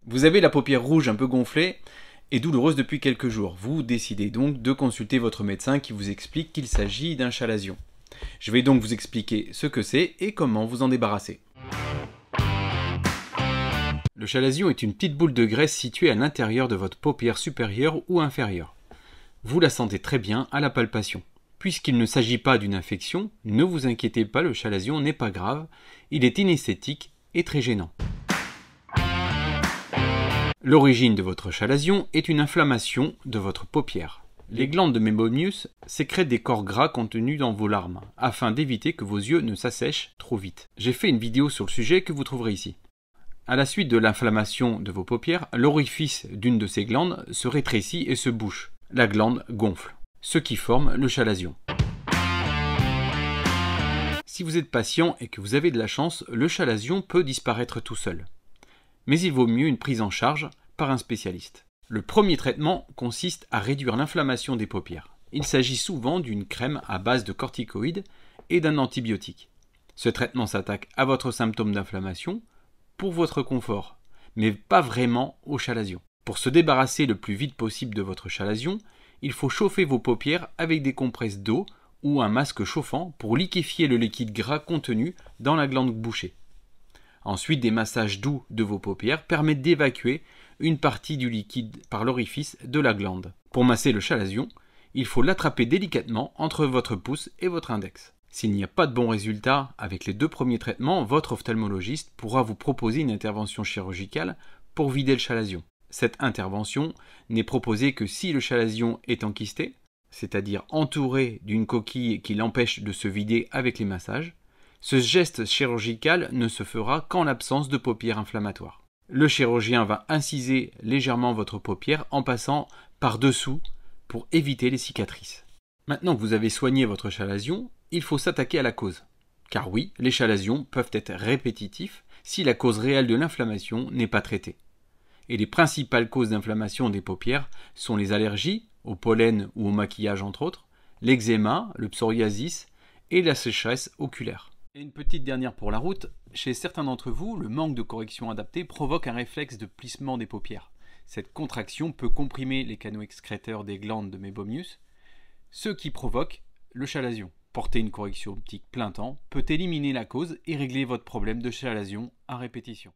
Vous avez la paupière rouge un peu gonflée et douloureuse depuis quelques jours. Vous décidez donc de consulter votre médecin qui vous explique qu'il s'agit d'un chalazion. Je vais donc vous expliquer ce que c'est et comment vous en débarrasser. Le chalazion est une petite boule de graisse située à l'intérieur de votre paupière supérieure ou inférieure. Vous la sentez très bien à la palpation. Puisqu'il ne s'agit pas d'une infection, ne vous inquiétez pas, le chalazion n'est pas grave, il est inesthétique et très gênant. L'origine de votre chalazion est une inflammation de votre paupière. Les glandes de Meibomius sécrètent des corps gras contenus dans vos larmes, afin d'éviter que vos yeux ne s'assèchent trop vite. J'ai fait une vidéo sur le sujet que vous trouverez ici. À la suite de l'inflammation de vos paupières, l'orifice d'une de ces glandes se rétrécit et se bouche. La glande gonfle, ce qui forme le chalazion. Si vous êtes patient et que vous avez de la chance, le chalazion peut disparaître tout seul. Mais il vaut mieux une prise en charge par un spécialiste. Le premier traitement consiste à réduire l'inflammation des paupières. Il s'agit souvent d'une crème à base de corticoïdes et d'un antibiotique. Ce traitement s'attaque à votre symptôme d'inflammation pour votre confort, mais pas vraiment au chalazion. Pour se débarrasser le plus vite possible de votre chalazion, il faut chauffer vos paupières avec des compresses d'eau ou un masque chauffant pour liquéfier le liquide gras contenu dans la glande bouchée. Ensuite, des massages doux de vos paupières permettent d'évacuer une partie du liquide par l'orifice de la glande. Pour masser le chalazion, il faut l'attraper délicatement entre votre pouce et votre index. S'il n'y a pas de bon résultat avec les 2 premiers traitements, votre ophtalmologiste pourra vous proposer une intervention chirurgicale pour vider le chalazion. Cette intervention n'est proposée que si le chalazion est enquisté, c'est-à-dire entouré d'une coquille qui l'empêche de se vider avec les massages. Ce geste chirurgical ne se fera qu'en l'absence de paupières inflammatoires. Le chirurgien va inciser légèrement votre paupière en passant par-dessous pour éviter les cicatrices. Maintenant que vous avez soigné votre chalazion, il faut s'attaquer à la cause. Car oui, les chalazions peuvent être répétitifs si la cause réelle de l'inflammation n'est pas traitée. Et les principales causes d'inflammation des paupières sont les allergies, au pollen ou au maquillage entre autres, l'eczéma, le psoriasis et la sécheresse oculaire. Et une petite dernière pour la route, chez certains d'entre vous, le manque de correction adaptée provoque un réflexe de plissement des paupières. Cette contraction peut comprimer les canaux excréteurs des glandes de Meibomius, ce qui provoque le chalazion. Porter une correction optique plein temps peut éliminer la cause et régler votre problème de chalazion à répétition.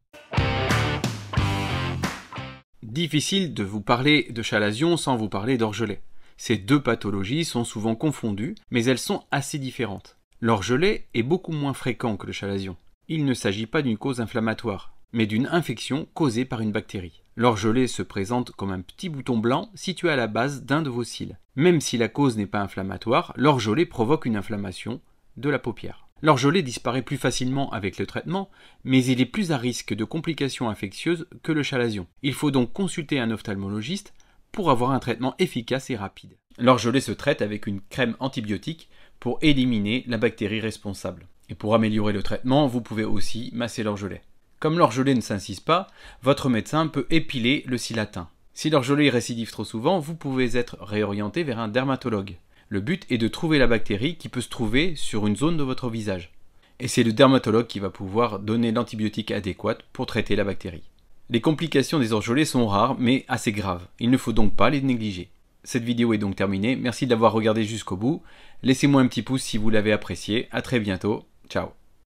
Difficile de vous parler de chalazion sans vous parler d'orgelet. Ces 2 pathologies sont souvent confondues, mais elles sont assez différentes. L'orgelet est beaucoup moins fréquent que le chalazion. Il ne s'agit pas d'une cause inflammatoire, mais d'une infection causée par une bactérie. L'orgelet se présente comme un petit bouton blanc situé à la base d'un de vos cils. Même si la cause n'est pas inflammatoire, l'orgelet provoque une inflammation de la paupière. L'orgelet disparaît plus facilement avec le traitement, mais il est plus à risque de complications infectieuses que le chalazion. Il faut donc consulter un ophtalmologiste pour avoir un traitement efficace et rapide. L'orgelet se traite avec une crème antibiotique pour éliminer la bactérie responsable. Et pour améliorer le traitement, vous pouvez aussi masser l'orgelet. Comme l'orgelet ne s'incise pas, votre médecin peut épiler le cil atteint. Si l'orgelet récidive trop souvent, vous pouvez être réorienté vers un dermatologue. Le but est de trouver la bactérie qui peut se trouver sur une zone de votre visage. Et c'est le dermatologue qui va pouvoir donner l'antibiotique adéquat pour traiter la bactérie. Les complications des orgelets sont rares mais assez graves. Il ne faut donc pas les négliger. Cette vidéo est donc terminée. Merci de l'avoir regardée jusqu'au bout. Laissez-moi un petit pouce si vous l'avez apprécié. À très bientôt. Ciao.